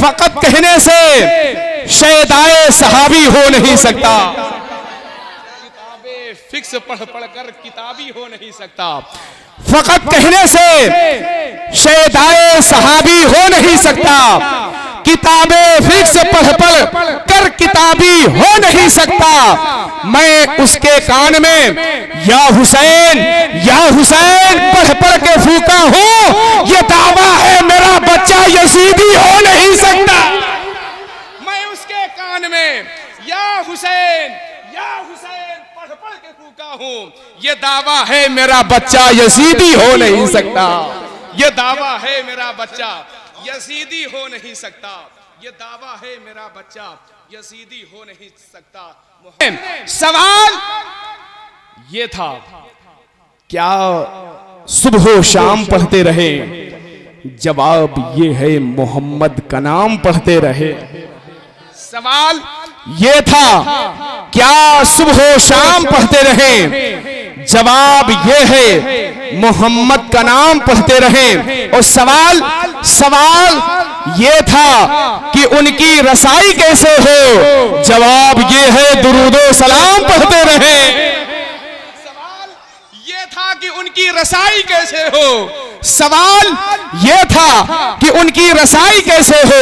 फकत कहने से शहदाए सहाबी हो नहीं सकता। किताबें फिक्स पढ़ पढ़ कर किताबी हो नहीं सकता। फकत कहने से शहदाए सहाबी हो नहीं सकता। किताबें फिक्स पढ़ पढ़ कर किताबी हो नहीं सकता। मैं उसके कान में या हुसैन पढ़ पढ़ के फूका हूं, ये दावा है मेरा बच्चा यजीदी हो नहीं सकता। मैं उसके कान में या हुसैन पढ़ पढ़ के फूका हूं, ये दावा है मेरा बच्चा यजीदी हो नहीं सकता। ये दावा है मेरा बच्चा यजीदी हो नहीं सकता। ये दावा है मेरा बच्चा यजीदी हो नहीं सकता। सवाल ये था, क्या सुबह शाम पढ़ते रहे? जवाब ये है, मोहम्मद का नाम पढ़ते रहे। सवाल ये था, क्या सुबह शाम पढ़ते रहे? जवाब ये है, मोहम्मद का नाम पढ़ते रहे। और सवाल ये था कि उनकी रसाई कैसे हो? जवाब ये है, दुरूदो सलाम पढ़ते रहे। सवाल ये था कि उनकी रसाई कैसे हो? सवाल ये था कि उनकी रसाई कैसे हो?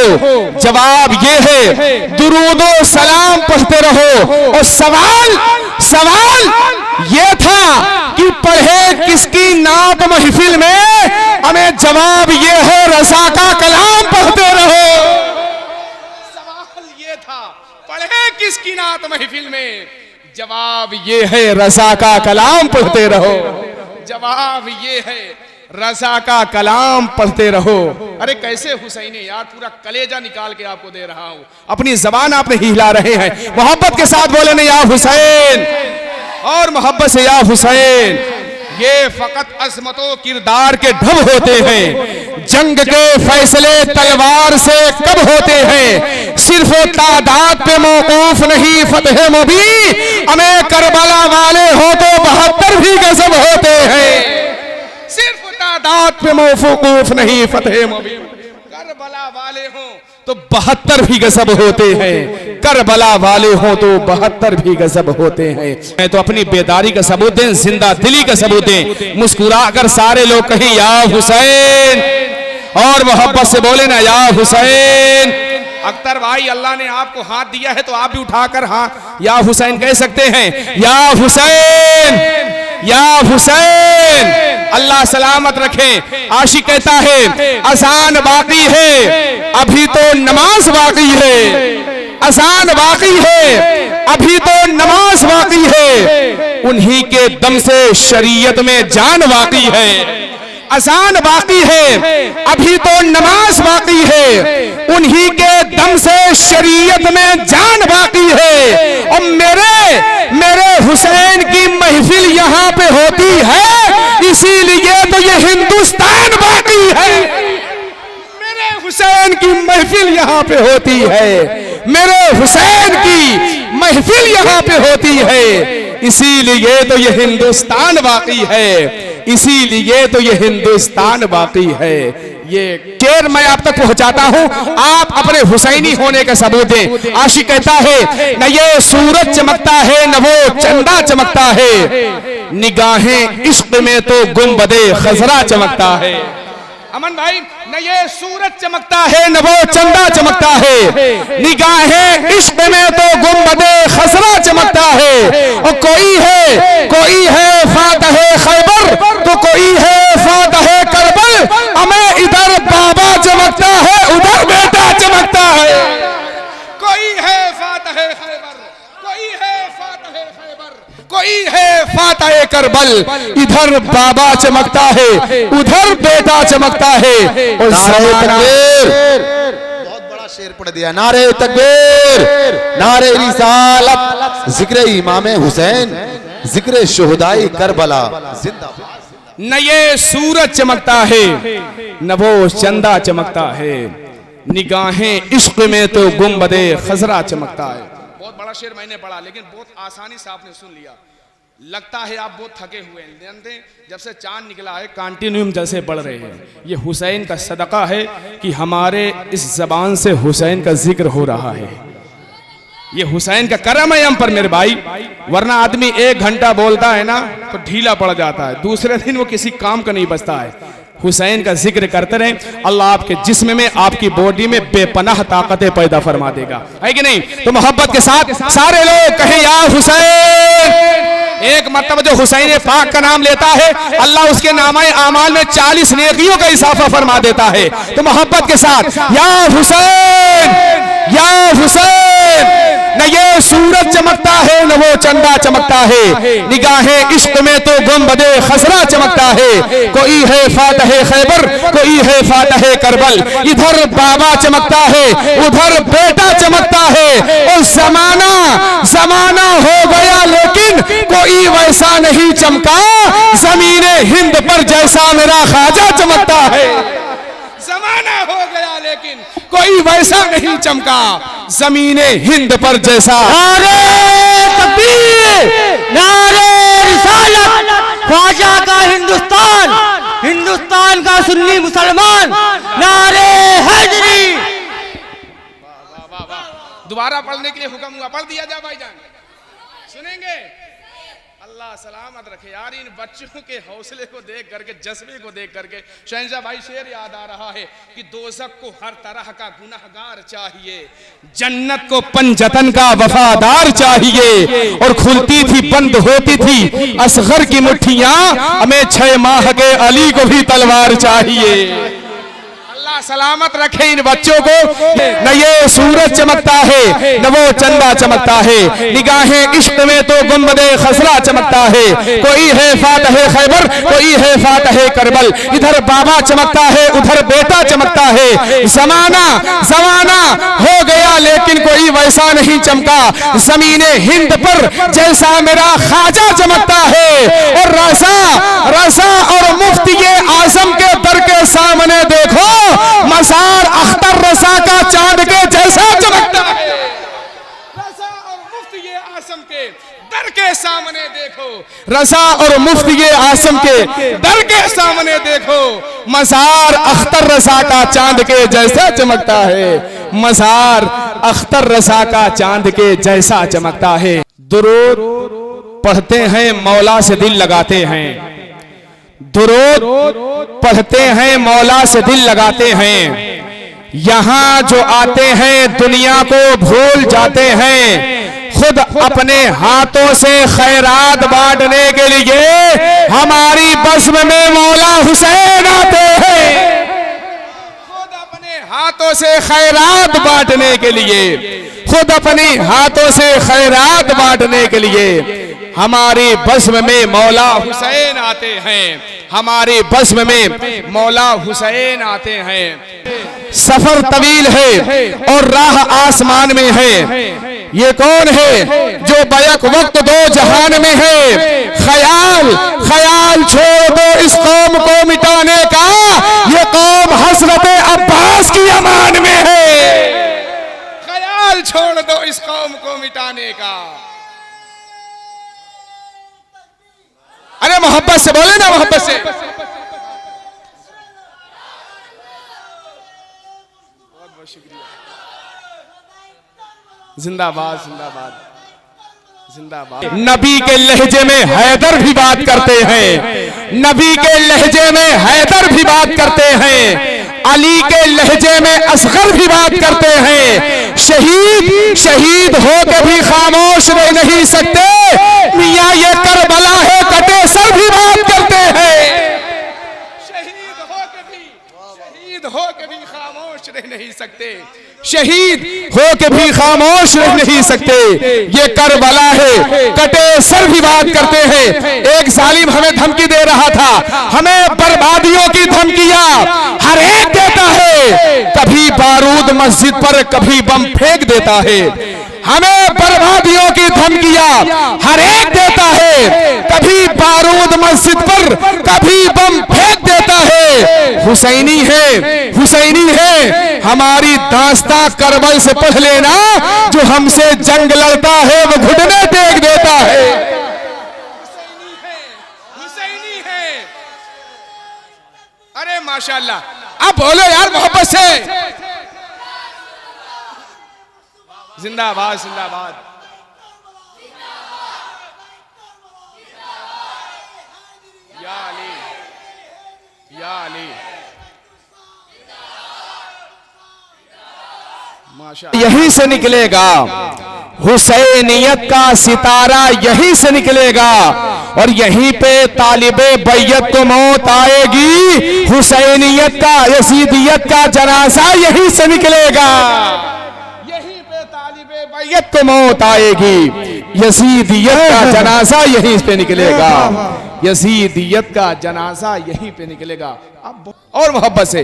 जवाब ये है, दुरूदो सलाम पढ़ते रहो। और सवाल ये था कि पढ़े किसकी नात महफिल में? हमें जवाब ये है, रज़ा का कलाम पढ़ते रहो। सवाल ये था, पढ़े किसकी नात महफिल में? जवाब ये है, रज़ा का कलाम पढ़ते रहो। जवाब ये है, रज़ा का कलाम पढ़ते रहो। अरे कैसे हुसैनी यार, पूरा कलेजा निकाल के आपको दे रहा हूं। अपनी जबान आपने हिला रहे हैं। मोहब्बत के साथ बोले ना, या हुसैन, और मोहब्बत से या हुसैन। ये फकत अज़मतो किरदार के ढब होते हैं। जंग के फैसले तलवार से कब होते हैं? सिर्फ तादाद पे मौकूफ नहीं फतह मुबीन। हमें करबला वाले हो तो 72 भी गजब होते हैं। सिर्फ तादाद पे मौकूफ नहीं फतह मुबीन। करबला वाले हो तो 72 भी गजब होते हैं। करबला वाले हो तो 72 भी गजब होते हैं। मैं तो अपनी बेदारी का सबूत दें, जिंदा दिली का सबूत दें। मुस्कुरा कर सारे लोग कहें या हुसैन, और मोहब्बत से बोले ना, या हुसैन। अख्तर भाई, अल्लाह ने आपको हाथ दिया है तो आप भी उठाकर हाँ या हुसैन कह सकते हैं। या हुसैन, या हुसैन। अल्लाह सलामत रखे। आशिक कहता है, अजान बाकी है अभी तो नमाज बाकी है। अजान बाकी है अभी तो नमाज बाकी है। उन्हीं के दम से शरीयत में जान बाकी है। अजान बाकी है अभी तो नमाज बाकी है। उन्हीं के दम से शरीयत में जान बाकी है। और मेरे हुसैन की महफिल यहाँ पे होती है, इसीलिए तो ये हिंदुस्तान बाकी है। मेरे हुसैन की महफिल यहाँ पे होती है। मेरे हुसैन की महफिल यहाँ पे होती है, इसीलिए तो ये हिंदुस्तान बाकी है। इसीलिए तो ये हिंदुस्तान बाकी है। ये शेर मैं आप तक पहुंचाता हूं, आप अपने हुसैनी होने का सबूत दें। आशिक कहता है, न ये सूरज चमकता है न वो चंदा चमकता है। निगाहें इश्क में तो गुंबदे खजरा चमकता है। अमन भाई, न ये सूरज चमकता है न वो चंदा चमकता है। निगाहें इश्क में तो गुंबदे खजरा चमकता है। और कोई है फातह खैबर तो कोई है फातह करबल। हमें इधर बाबा चमकता है, उधर बेटा चमकता है। कोई है फातह खैबर, कोई है फातह खैबर, कोई है फातह करबल। इधर बाबा चमकता है, उधर बेटा चमकता है। और बहुत बड़ा शेर पढ़ दिया। नारे तकबीर, नारे रिसालत, जिक्र इमाम हुसैन, जिक्र शुहदाई करबला जिंदाबाद। न ये सूरज चमकता है न वो चंदा चमकता है। निगाहें इश्क में तो गुंबदे खजरा चमकता है। बहुत बड़ा शेर मैंने पढ़ा, लेकिन बहुत आसानी से आपने सुन लिया। लगता है आप बहुत थके हुए हैं, जानते हैं जब से चांद निकला है कंटिन्यूम जैसे बढ़ रहे हैं। ये हुसैन का सदका है कि हमारे इस जबान से हुसैन का जिक्र हो रहा है। ये हुसैन का करम है हम पर मेरे भाई, वरना आदमी 1 घंटा बोलता है ना तो ढीला पड़ जाता है, दूसरे दिन वो किसी काम का नहीं बचता है। हुसैन का जिक्र करते रहे, अल्लाह आपके जिस्म में, आपकी बॉडी में बेपनाह ताकतें पैदा फरमा देगा, है कि नहीं? तो मोहब्बत के साथ सारे लोग कहें या हुसैन। एक मतलब जो हुसैन पाक का नाम लेता है, अल्लाह उसके नामाए आमाल में 40 नेकियों का इजाफा फरमा देता है। तो मोहब्बत के साथ या हुसैन, या हुसैन। न ये सूरज चमकता है न वो चंदा चमकता है, निगाहें इश्क में तो गुंबदे खसरा चमकता है। कोई है फातह खैबर, कोई है फातह करबल, इधर बाबा चमकता है उधर बेटा चमकता है। और जमाना जमाना हो गया लेकिन कोई वैसा नहीं चमका, जमीने हिंद पर जैसा मेरा ख्वाजा चमकता है। जमाना हो गया लेकिन कोई वैसा नहीं चमका, जमीने हिंद पर जैसा। नारे तकबीर, नारे रिसालत, ख्वाजा का हिंदुस्तान, हिंदुस्तान का सुन्नी मुसलमान, नारे हैदरी। दोबारा पढ़ने के लिए हुक्म हुआ, पढ़ दिया जाए भाईजान, सुनेंगे? अल्लाह सलामत रखे यार। इन बच्चों के हौसले को देख करके, जज्बे को देख करके शहंशाह भाई शेर याद आ रहा है कि दोज़ख को हर तरह का गुनहगार चाहिए, जन्नत को पंजतन का वफादार चाहिए। और खुलती थी बंद होती थी असगर की मुट्ठियां, हमें 6 माह के अली को भी तलवार चाहिए। अल्लाह सलामत रखे इन बच्चों को। न ये सूरज चमकता है न वो चंदा चमकता है, निगाहें इश्क में तो गुंबदे खसरा चमकता है। कोई है फातह खैबर, कोई है फातह करबल, इधर बाबा चमकता है उधर बेटा चमकता है। जमाना जमाना हो गया लेकिन कोई वैसा नहीं चमका, जमीने हिंद पर जैसा मेरा ख्वाजा चमकता है। और रज़ा रज़ा और मुफ्ती आजम के दर के सामने देखो, मज़ार अख्तर रज़ा का चांद के जैसा चमकता है। रज़ा और मुफ्ती आज़म के दर के सामने देखो, रज़ा और मुफ्ती आज़म के दर के सामने देखो, मज़ार अख्तर रज़ा का चांद के जैसा चमकता है। मज़ार अख्तर रज़ा का चांद के जैसा चमकता है। दुरूद पढ़ते हैं मौला से दिल लगाते हैं, दुरूद पढ़ते हैं मौला से दिल लगाते हैं। यहाँ जो आते हैं दुनिया को भूल जाते हैं, खुद अपने हाथों से खैरात बांटने के लिए हमारी बज़्म में मौला हुसैन आते हैं। खुद अपने हाथों से खैरात बांटने के लिए, खुद अपने हाथों से खैरात बांटने के लिए हमारी बज़्म में मौला हुसैन आते हैं, हमारी बज़्म में मौला हुसैन आते हैं। सफर तवील है और राह आसमान में है, ये कौन है जो बैक वक्त 2 जहान में है। ख्याल ख्याल छोड़ दो इस कौम को मिटाने का, ये कौम हज़रत अब्बास की अमान में है। ख्याल छोड़ दो इस कौम को मिटाने का। अरे मोहब्बत से बोले ना, मोहब्बत से। बहुत बहुत शुक्रिया। जिंदाबाद जिंदाबाद जिंदाबाद। नबी के लहजे में हैदर भी बात करते हैं, नबी के लहजे में हैदर भी बात करते हैं, अली के लहजे में असगर भी बात करते हैं। शहीद शहीद हो के भी खामोश रह नहीं सकते, मियां ये करबला है कटे सर भी बात करते हैं। शहीद हो के भी खामोश रह नहीं सकते, शहीद हो के भी खामोश रह नहीं सकते। ये करबला है कटे सर भी बात करते हैं। एक जालिम हमें धमकी दे रहा था, हमें बर्बादियों की धमकियां हर एक देता है, कभी बारूद मस्जिद पर कभी बम फेंक देता है। हमें बर्बादियों की धमकियां हर एक देता है, कभी बारूद मस्जिद पर कभी बम फेंक देता है। हुसैनी है, हुसैनी है, हमारी दास्तां करबल से पढ़ लेना, जो हमसे जंग लड़ता है वो घुटने टेक देता है। माशाल्लाह। अब बोलो यार मोहब्बत से, जिंदाबाद जिंदाबाद। या अली या अली, माशाल्लाह। यहीं से निकलेगा हुसैनियत का सितारा, यहीं से निकलेगा और यहीं पे तालिबे बैयत को मौत आएगी। हुसैनियत का, यजीदियत का जनाजा यहीं से निकलेगा, यहीं पे तालिबे बैयत को मौत आएगी। यजीदियत का जनाजा यहीं पे निकलेगा, यजीदियत का जनाजा यहीं पे निकलेगा। अब और मोहब्बत से,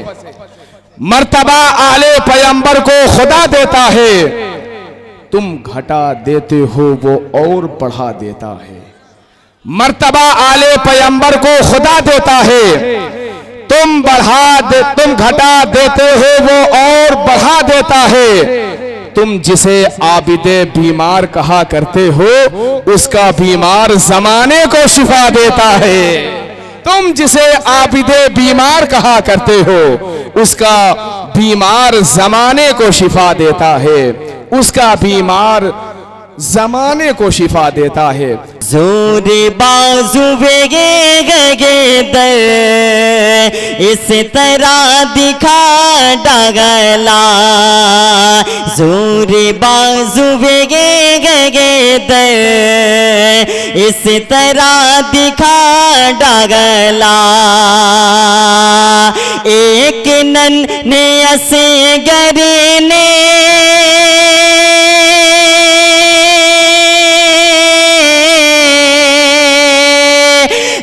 मर्तबा आले पैगंबर को खुदा देता है, तुम घटा देते हो वो और बढ़ा देता है। मर्तबा आले पैगंबर को खुदा देता है, तुम घटा देते हो वो और बढ़ा देता है। तुम जिसे आबिदे बीमार कहा करते हो, उसका बीमार जमाने को शिफा देता है। तुम जिसे आबिदे बीमार कहा करते हो, उसका बीमार जमाने को शिफा देता है, उसका बीमार जमाने को शिफा देता है। जोरे बाजू वेगे गगे दर इस तरह दिखा डागला, जोरे बाजू वेगे गगे दर इस तरह दिखा डागला। एक नन ने असे गरने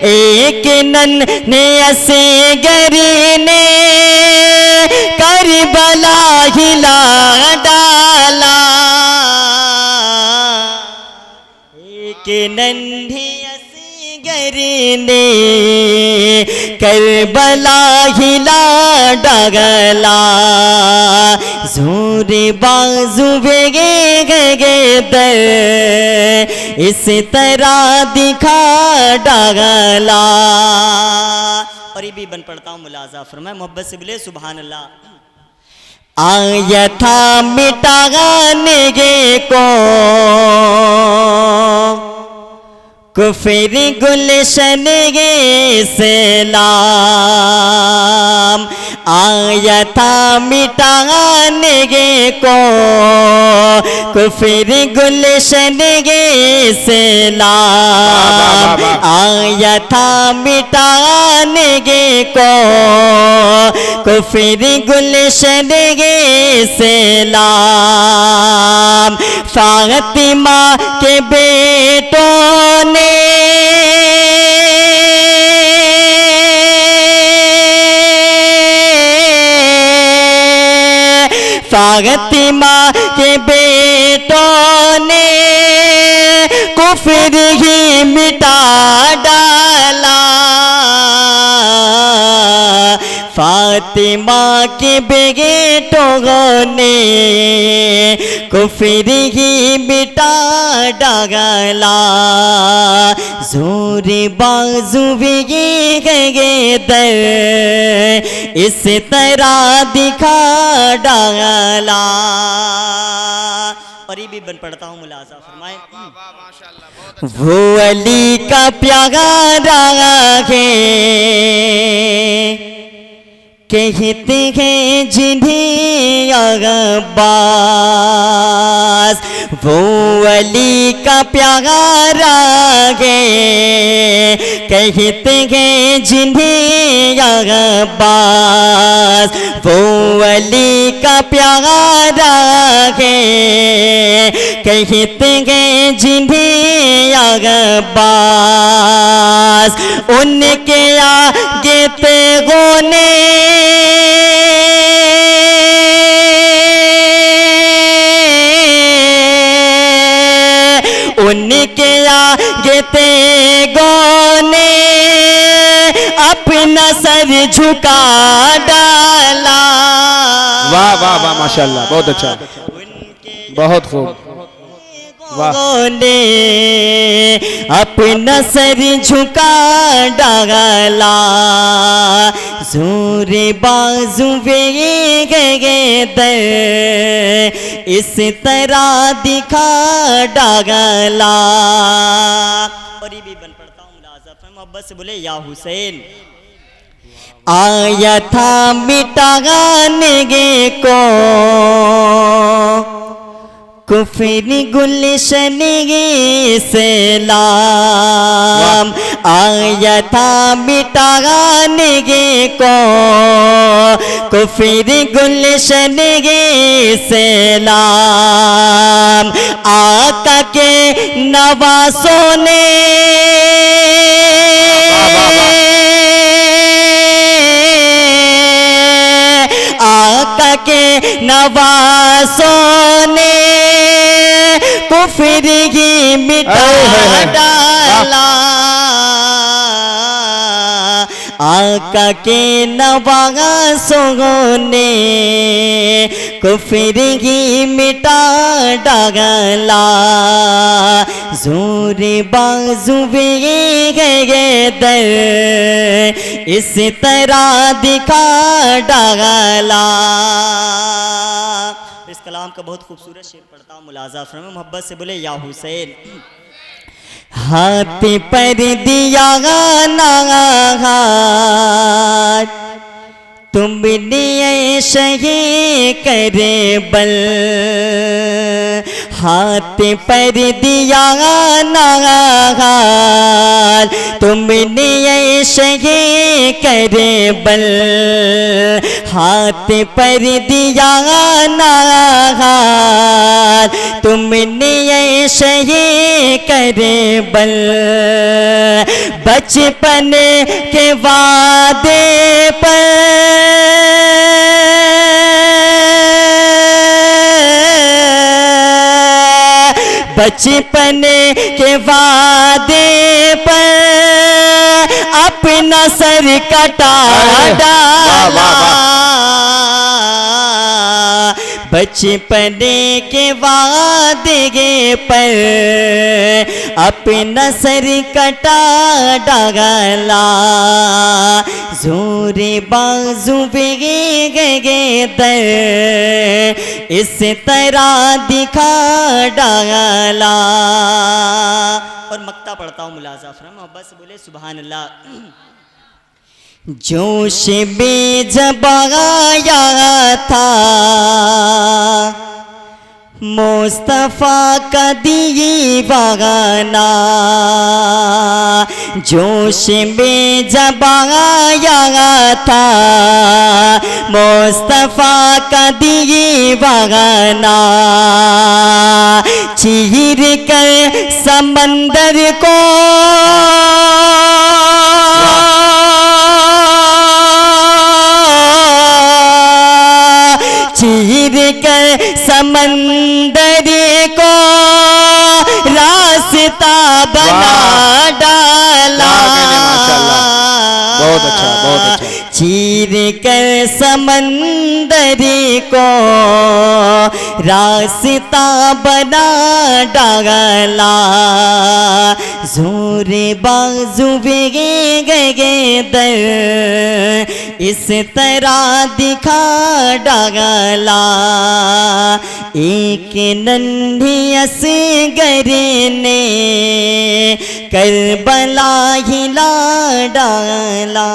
एक नन ने असे गरने करबला हिला डाला। एक नन्हे असे गरने करबला हिला डागला। जोरे बाजू वेगे गगे दर इस तरह दिखा डागला। और ये भी बन पढ़ता हूँ, मुलाजा फरमाए मोहब्बत से बोले सुभान अल्लाह। आया था मिटाने को कुफर गुलशन गे सलाम, आया था मिटाने को कुफर गुलशन गे सलाम, आया था मिटाने को कुफर गुलशन गे सलाम। फातिमा के बेटों ने फातिमा के बेटों ने कुफर ही मिटा डाला। फातिमा के बेटों ने कुफर ही मिटा डाला। जोरे बाजू वेगे गगे दर इस तरह दिखा डाला। और ये भी बन पढ़ता हूँ, मुलाजा फरमाए। वो अली का प्यारा है कहते हैं जिन्हें अब्बास, वो अली का प्यारा है कहते हैं जिन्हें अब्बास, वो अली का प्यारा है कहते हैं जिन्हें अब्बास। उनके आगे तेगों ने उनके आगे तेगों ने अपना सर झुका डाला। वाह वाह वाह, माशाल्लाह, बहुत अच्छा, बहुत खूब। ने अपना सर झुका डाला, जोरे बाजू वे गए दर इस तरह दिखा डाला। और ये भी बन पड़ता हूँ मुलाज़ा में मोहब्बत से बोले या हुसैन। आया था मिटाने को कुफर गुलशन सलाम, आया था मिटाने को कुफर गुलशन सलाम, आका के नवासों ने आका के नवासों ने कुफर ही मिटा डाला, आका के नवासों ने कुफर ही मिटा डाला, जोरे बाजू वे गए दर इस तरह दिखा डाला। इस कलाम का बहुत खूबसूरत शेर पढ़ता हूँ मुलाज़ा फरमाए मोहब्बत से बोले या हुसैन। हाथ पर दिया ना हाथ तुमने शही करे बल, हाथ पर दिया ना हाथ तुमने शही करे बल, हाथ पर दिया ना हाथ तुमने शही करे बल, बचपन के वादे पर बचपन के वादे पर अपना सर कटा डाला, बचपन के वादे पर अपना सर कटा डाला, जोरे बाजू बेगे गए दर इस तरह दिखा डाला। और मक्ता पढ़ता हूँ मुलाज़ा फरमाए मोहब्बत से बोले सुभान अल्लाह। जोश में जब आया था मुस्तफ़ा का दीवाना, जोश में जब आया था मुस्तफ़ा का दीवाना, चीर कर समंदर को चीर कर समंदर को रास्ता बना डाला, बहुत अच्छा, बहुत अच्छा। चीर कर समंदर को रास्ता बना डाला, जोरे बाजू बेगे गए दर इस तरह दिखा डाला, एक नन्ही असगर ने करबला हिला डाला।